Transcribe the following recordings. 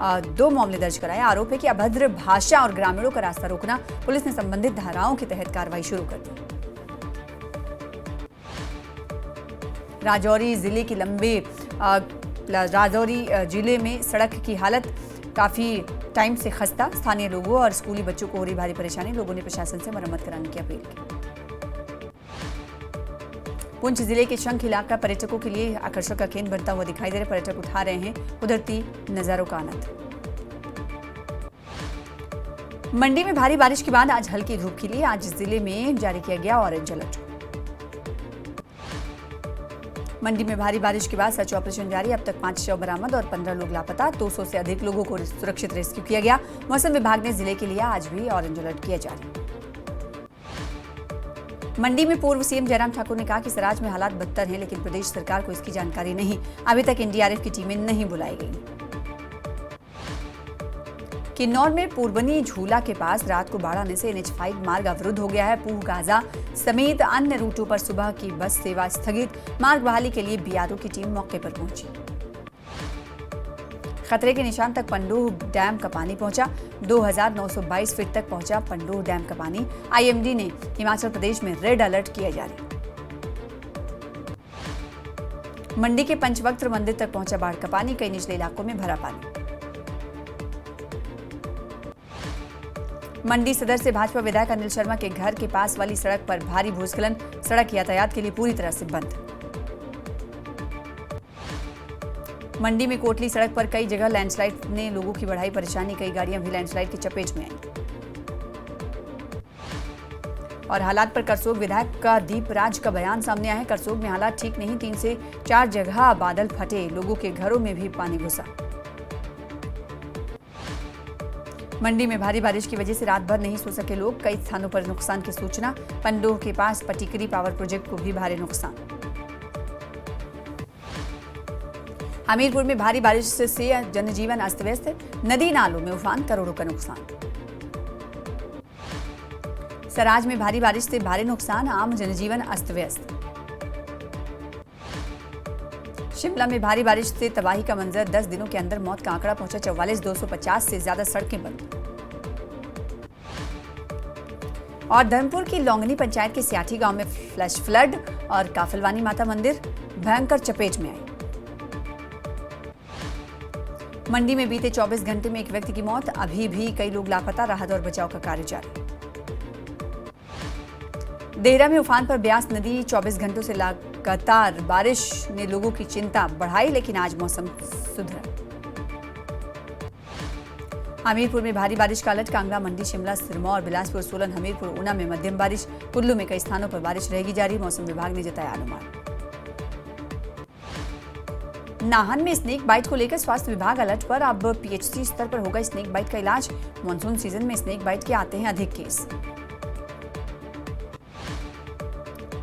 2 मामले दर्ज कराए। आरोप है कि अभद्र भाषा और ग्रामीणों का रास्ता रोकना। पुलिस ने संबंधित धाराओं के तहत कार्रवाई शुरू कर दी। राजौरी जिले में सड़क की हालत काफी टाइम से खस्ता। स्थानीय लोगों और स्कूली बच्चों को हो रही भारी परेशानी। लोगों ने प्रशासन से मरम्मत कराने की अपील की। पुंछ जिले के शंख इलाका पर्यटकों के लिए आकर्षण का केंद्र बनता हुआ दिखाई दे रहा है। पर्यटक उठा रहे हैं कुदरती नजारों का आनंद। मंडी में भारी बारिश के बाद आज हल्की धूप खिली। आज जिले में जारी किया गया ऑरेंज अलर्ट। मंडी में भारी बारिश के बाद सर्च ऑपरेशन जारी। अब तक 5 शव बरामद और 15 लोग लापता। 200 से अधिक लोगों को सुरक्षित रेस्क्यू किया गया। मौसम विभाग ने जिले के लिए आज भी ऑरेंज अलर्ट किया जारी। मंडी में पूर्व सीएम जयराम ठाकुर ने कहा कि सराज में हालात बदतर हैं, लेकिन प्रदेश सरकार को इसकी जानकारी नहीं। अभी तक एनडीआरएफ की टीमें नहीं बुलाई गई। किन्नौर में पूर्वनी झूला के पास रात को बाढ़ आने से NH5 मार्ग अवरुद्ध हो गया है। पूह गाजा समेत अन्य रूटों पर सुबह की बस सेवा स्थगित। मार्ग बहाली के लिए बीआरओ की टीम मौके पर पहुंची। खतरे के निशान तक पंडोह डैम का पानी पहुंचा। 2922 फीट तक पहुंचा पंडोह डैम का पानी। आईएमडी ने हिमाचल प्रदेश में रेड अलर्ट किया जारी। मंडी के पंचवक्त्र मंदिर तक पहुंचा बाढ़ का पानी। कई निचले इलाकों में भरा पानी। मंडी सदर से भाजपा विधायक अनिल शर्मा के घर के पास वाली सड़क पर भारी भूस्खलन। सड़क यातायात के लिए पूरी तरह से बंद। मंडी में कोटली सड़क पर कई जगह लैंडस्लाइड ने लोगों की बढ़ाई परेशानी। कई गाड़ियां भी लैंडस्लाइड की चपेट में आई। और हालात पर करसोग विधायक का दीपराज का बयान सामने आया है। करसोग में हालात ठीक नहीं। 3 से 4 जगह बादल फटे। लोगों के घरों में भी पानी घुसा। मंडी में भारी बारिश की वजह से रात भर नहीं सो सके लोग। कई स्थानों पर नुकसान की सूचना। पंडोह के पास पटिकरी पावर प्रोजेक्ट को भी भारी नुकसान। हमीरपुर में भारी बारिश से जनजीवन अस्त व्यस्त। नदी नालों में उफान। करोड़ों का नुकसान। सराज में भारी बारिश से भारी नुकसान। आम जनजीवन अस्त व्यस्त। शिमला में भारी बारिश से तबाही का मंजर। 10 दिनों के अंदर मौत का आंकड़ा पहुंचा 44। 250 से ज्यादा सड़कें बंद। और धर्मपुर की लोंगनी पंचायत के सियाठी गांव में फ्लैश फ्लड और काफलवानी माता मंदिर भयंकर चपेट में आई। मंडी में बीते 24 घंटे में एक व्यक्ति की मौत। अभी भी कई लोग लापता। राहत और बचाव का कार्य जारी। देहरा में उफान पर ब्यास नदी। 24 घंटों से लगातार बारिश ने लोगों की चिंता बढ़ाई, लेकिन आज मौसम सुधरा। हमीरपुर में भारी बारिश का अलर्ट। कांगड़ा, मंडी, शिमला, सिरमौर, बिलासपुर, सोलन, हमीरपुर, ऊना में मध्यम बारिश। कुल्लू में कई स्थानों पर बारिश रहेगी जारी। मौसम विभाग ने जताया अनुमान। नाहन में स्नेक बाइट को लेकर स्वास्थ्य विभाग अलर्ट पर। अब पीएचसी स्तर पर होगा स्नेक बाइट का इलाज। मानसून सीजन में स्नेक बाइट के आते हैं अधिक केस।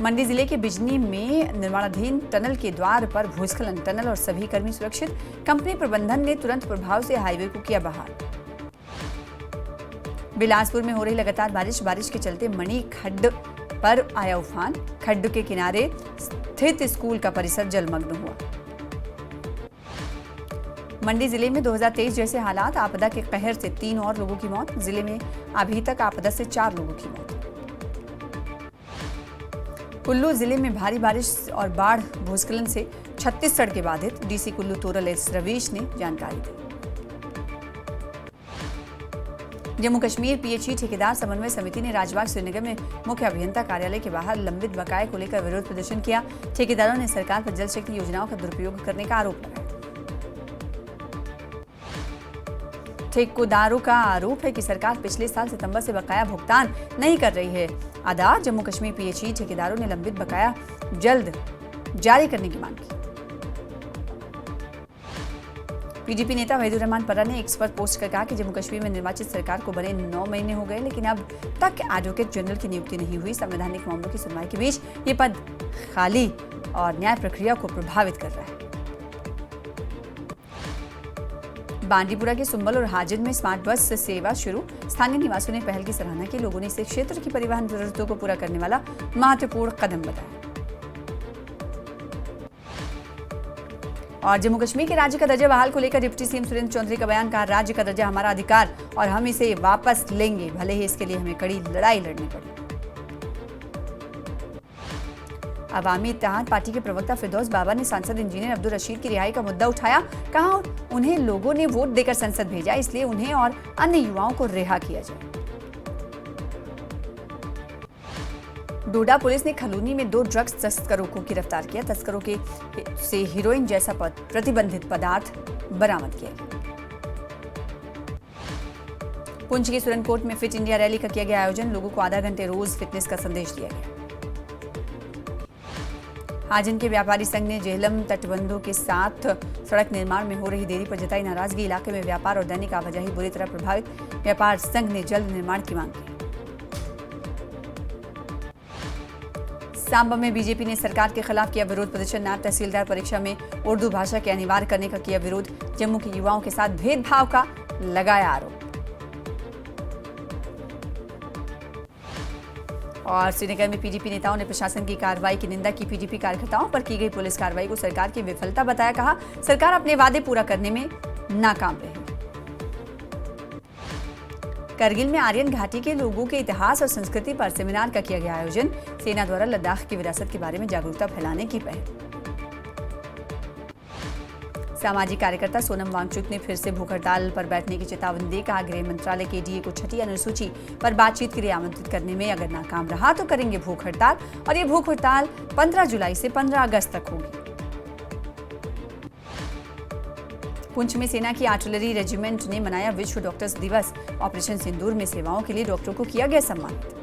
मंडी जिले के बिजनी में निर्माणाधीन टनल के द्वार पर भूस्खलन। टनल और सभी कर्मी सुरक्षित। कंपनी प्रबंधन ने तुरंत प्रभाव से हाईवे को किया बहाल। बिलासपुर में हो रही लगातार बारिश के चलते मणि खड्ड पर आया उफान। खड्ड के किनारे स्थित स्कूल का परिसर जलमग्न हुआ। मंडी जिले में 2023 जैसे हालात। आपदा के कहर से 3 और लोगों की मौत। जिले में अभी तक आपदा से 4 लोगों की मौत। कुल्लू जिले में भारी बारिश और बाढ़ भूस्खलन से 36 सड़कें बाधित। डीसी कुल्लू तोरल एस रवीश ने जानकारी दी। जम्मू कश्मीर पीएचई ठेकेदार समन्वय समिति ने राजबाग श्रीनगर में मुख्य अभियंता कार्यालय के बाहर लंबित बकाये को लेकर विरोध प्रदर्शन किया। ठेकेदारों ने सरकार पर जल शक्ति योजनाओं का दुरुपयोग करने का आरोप लगाया। ठेकेदारों का आरोप है कि सरकार पिछले साल सितंबर से बकाया भुगतान नहीं कर रही है अदा। जम्मू कश्मीर पीएचई ठेकेदारों ने लंबित बकाया जल्द जारी करने की मांग की। पीडीपी नेता वहीदुर रहमान पर्रा ने एक्स पर पोस्ट कर कहा कि जम्मू कश्मीर में निर्वाचित सरकार को बने 9 महीने हो गए, लेकिन अब तक एडवोकेट जनरल की नियुक्ति नहीं हुई। संवैधानिक मामलों की सुनवाई के बीच ये पद खाली और न्याय प्रक्रिया को प्रभावित कर रहा है। बांडीपुरा के सुंबल और हाजिर में स्मार्ट बस सेवा शुरू। स्थानीय निवासियों ने पहल की सराहना की। लोगों ने इसे क्षेत्र की परिवहन जरूरतों को पूरा करने वाला महत्वपूर्ण कदम बताया। और जम्मू कश्मीर के राज्य का दर्जा बहाल को लेकर डिप्टी सीएम सुरेंद्र चौधरी का बयान, कहा राज्य का दर्जा हमारा अधिकार और हम इसे वापस लेंगे, भले ही इसके लिए हमें कड़ी लड़ाई लड़नी पड़े। अवामी इत्तेहाद पार्टी के प्रवक्ता फिरदौस बाबा ने सांसद इंजीनियर अब्दुल रशीद की रिहाई का मुद्दा उठाया, कहा उन्हें लोगों ने वोट देकर संसद भेजा, इसलिए उन्हें और अन्य युवाओं को रिहा किया जाए। डोडा पुलिस ने खलूनी में 2 ड्रग्स तस्करों को गिरफ्तार किया। तस्करों के से हीरोइन जैसा प्रतिबंधित पदार्थ बरामद किया गया। पुंछ के सुरनकोट में फिट इंडिया रैली का किया गया आयोजन, लोगों को आधा घंटे रोज फिटनेस का संदेश दिया गया। हाजन के व्यापारी संघ ने जेहलम तटबंधों के साथ सड़क निर्माण में हो रही देरी पर जताई नाराजगी। इलाके में व्यापार और दैनिक आवाजाही बुरी तरह प्रभावित, व्यापार संघ ने जल्द निर्माण की मांग की। सांबा में बीजेपी ने सरकार के खिलाफ किया विरोध प्रदर्शन, नायब तहसीलदार परीक्षा में उर्दू भाषा के अनिवार्य करने का किया विरोध, जम्मू के युवाओं के साथ भेदभाव का लगाया आरोप। और श्रीनगर में पीडीपी नेताओं ने प्रशासन की कार्रवाई की निंदा की। पीडीपी कार्यकर्ताओं पर की गई पुलिस कार्रवाई को सरकार की विफलता बताया, कहा सरकार अपने वादे पूरा करने में नाकाम रही। करगिल में आर्यन घाटी के लोगों के इतिहास और संस्कृति पर सेमिनार का किया गया आयोजन, सेना द्वारा लद्दाख की विरासत के बारे में जागरूकता फैलाने की पहल। सामाजिक कार्यकर्ता सोनम वांगचुक ने फिर से भूख हड़ताल पर बैठने की चेतावनी दी, कहा गृह मंत्रालय के डीए को 6ठी अनुसूची पर बातचीत के लिए आमंत्रित करने में अगर नाकाम रहा तो करेंगे भूख हड़ताल, और ये भूख हड़ताल 15 जुलाई से 15 अगस्त तक होगी। पुंछ में सेना की आर्टिलरी रेजिमेंट ने मनाया विश्व डॉक्टर्स दिवस, ऑपरेशन सिंदूर में सेवाओं के लिए डॉक्टरों को किया गया सम्मानित।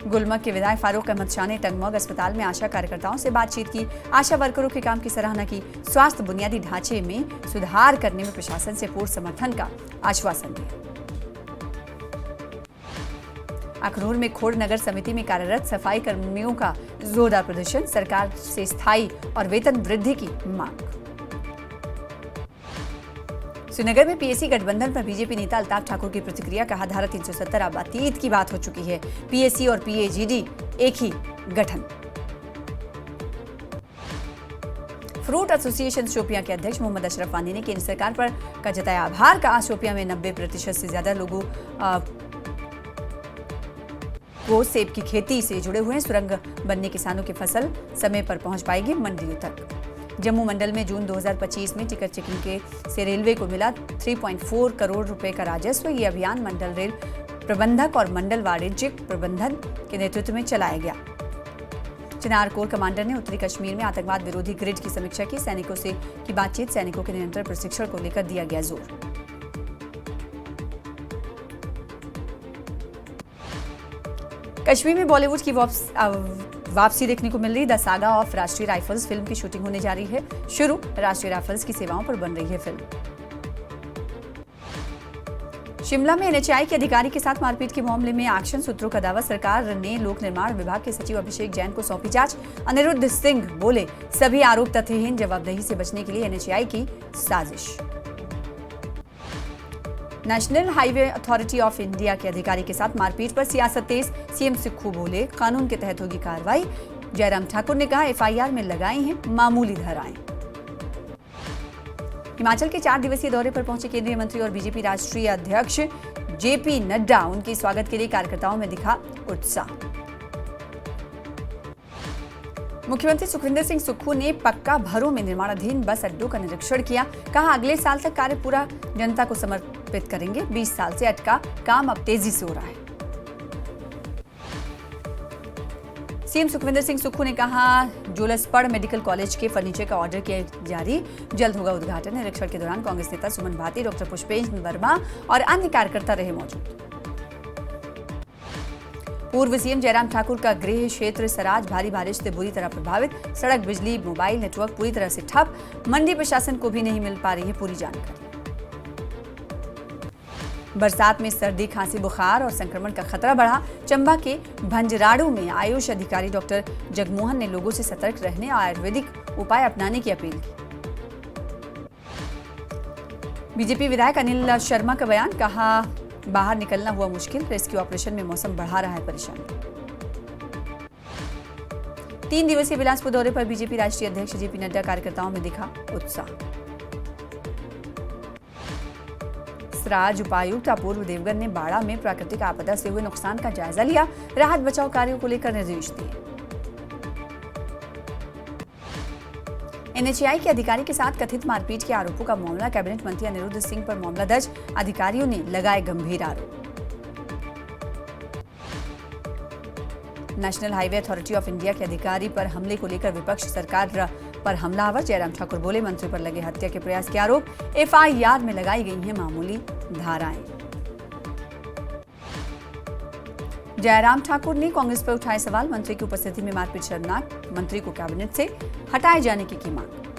गुलमर्ग के विधायक फारूक अहमद शाह ने टंगमर्ग अस्पताल में आशा कार्यकर्ताओं से बातचीत की, आशा वर्करों के काम की सराहना की, स्वास्थ्य बुनियादी ढांचे में सुधार करने में प्रशासन से पूर्ण समर्थन का आश्वासन दिया। अखनूर में खोड़ नगर समिति में कार्यरत सफाई कर्मियों का जोरदार प्रदर्शन, सरकार से स्थायी और वेतन वृद्धि की मांग। श्रीनगर में पीएसी गठबंधन पर बीजेपी नेता अल्ताफ ठाकुर की प्रतिक्रिया, कहा धारा 370 अब अतीत की बात हो चुकी है, पीएसी और पीएजीडी एक ही गठन। फ्रूट एसोसिएशन शोपियां के अध्यक्ष मोहम्मद अशरफ वानी ने केंद्र सरकार पर का जताया आभार, कहा शोपियां में 90% से ज्यादा लोगों को सेब की खेती से जुड़े हुए हैं, सुरंग बनने किसानों की फसल समय पर पहुंच पाएगी मंडियों तक। जम्मू मंडल में जून 2025 में टिकट चेकिंग से रेलवे को मिला 3.4 करोड़ रुपए का राजस्व। ये अभियान मंडल रेल प्रबंधक और मंडल वाणिज्यिक प्रबंधन के नेतृत्व में चलाया गया। चिनार कोर कमांडर ने उत्तरी कश्मीर में आतंकवाद विरोधी ग्रिड की समीक्षा की, सैनिकों से की बातचीत, सैनिकों के निरंतर प्रशिक्षण को लेकर दिया गया जोर। कश्मीर में बॉलीवुड की वापसी देखने को मिल रही। द सागा ऑफ राष्ट्रीय राइफल्स फिल्म की शूटिंग होने जा रही है शुरू, राष्ट्रीय राइफल्स की सेवाओं पर बन रही है फिल्म। शिमला में एनएचएआई के अधिकारी के साथ मारपीट के मामले में एक्शन सूत्रों का दावा, सरकार ने लोक निर्माण विभाग के सचिव अभिषेक जैन को सौंपी जांच। अनिरुद्ध सिंह बोले सभी आरोप तथ्यहीन, जवाबदेही से बचने के लिए एनएचएआई की साजिश। National highway authority of India के अधिकारी के साथ मारपीट पर सियासत तेज, सीएम सुक्खू बोले कानून के तहत होगी कार्रवाई। जयराम ठाकुर ने कहा एफआईआर में लगाई हैं मामूली धाराएं। हिमाचल के 4 दिवसीय दौरे पर पहुंचे केंद्रीय मंत्री और बीजेपी राष्ट्रीय अध्यक्ष जेपी नड्डा, उनके स्वागत के लिए कार्यकर्ताओं में दिखा उत्साह। मुख्यमंत्री सुखविंदर सिंह सुक्खू ने पक्का भरों में निर्माणाधीन बस अड्डों का निरीक्षण किया, कहा अगले साल तक कार्य पूरा जनता को समर्पित करेंगे। 20 साल से अटका काम अब तेजी से हो रहा है। सीएम सुखविंदर सिंह सुक्खू ने कहा जोलसपड़ मेडिकल कॉलेज के फर्नीचर का ऑर्डर किया जारी, जल्द होगा उद्घाटन। निरीक्षण के दौरान कांग्रेस नेता सुमन भाटी, डॉक्टर पुष्पेश वर्मा और अन्य कार्यकर्ता रहे मौजूद। पूर्व सीएम जयराम ठाकुर का गृह क्षेत्र सराज भारी बारिश से बुरी तरह प्रभावित, सड़क, बिजली, मोबाइल नेटवर्क पूरी तरह से ठप, मंडी प्रशासन को भी नहीं मिल पा रही है पूरी जानकारी। बरसात में सर्दी, खांसी, बुखार और संक्रमण का खतरा बढ़ा। चंबा के भंजराड़ू में आयुष अधिकारी डॉक्टर जगमोहन ने लोगों से सतर्क रहने और आयुर्वेदिक उपाय अपनाने की अपील की। बीजेपी विधायक अनिल शर्मा का बयान, कहा बाहर निकलना हुआ मुश्किल, रेस्क्यू ऑपरेशन में मौसम बढ़ा रहा है परेशानी। 3 दिवसीय बिलासपुर दौरे पर बीजेपी राष्ट्रीय अध्यक्ष जेपी नड्डा, कार्यकर्ताओं में दिखा उत्साह। सराज उपायुक्त अपूर्व देवगन ने बाड़ा में प्राकृतिक आपदा से हुए नुकसान का जायजा लिया, राहत बचाव कार्यों को लेकर निर्देश दिए। एनएचएआई के अधिकारी के साथ कथित मारपीट के आरोपों का मामला, कैबिनेट मंत्री अनिरुद्ध सिंह पर मामला दर्ज, अधिकारियों ने लगाए गंभीर आरोप। National highway authority of India के अधिकारी पर हमले को लेकर विपक्ष सरकार पर हमलावर, जयराम ठाकुर बोले मंत्री पर लगे हत्या के प्रयास के आरोप, एफआईआर में लगाई गई हैं मामूली धाराएं। जयराम ठाकुर ने कांग्रेस पर उठाए सवाल, मंत्री की उपस्थिति में मारपीट शर्मनाक, मंत्री को कैबिनेट से हटाए जाने की मांग।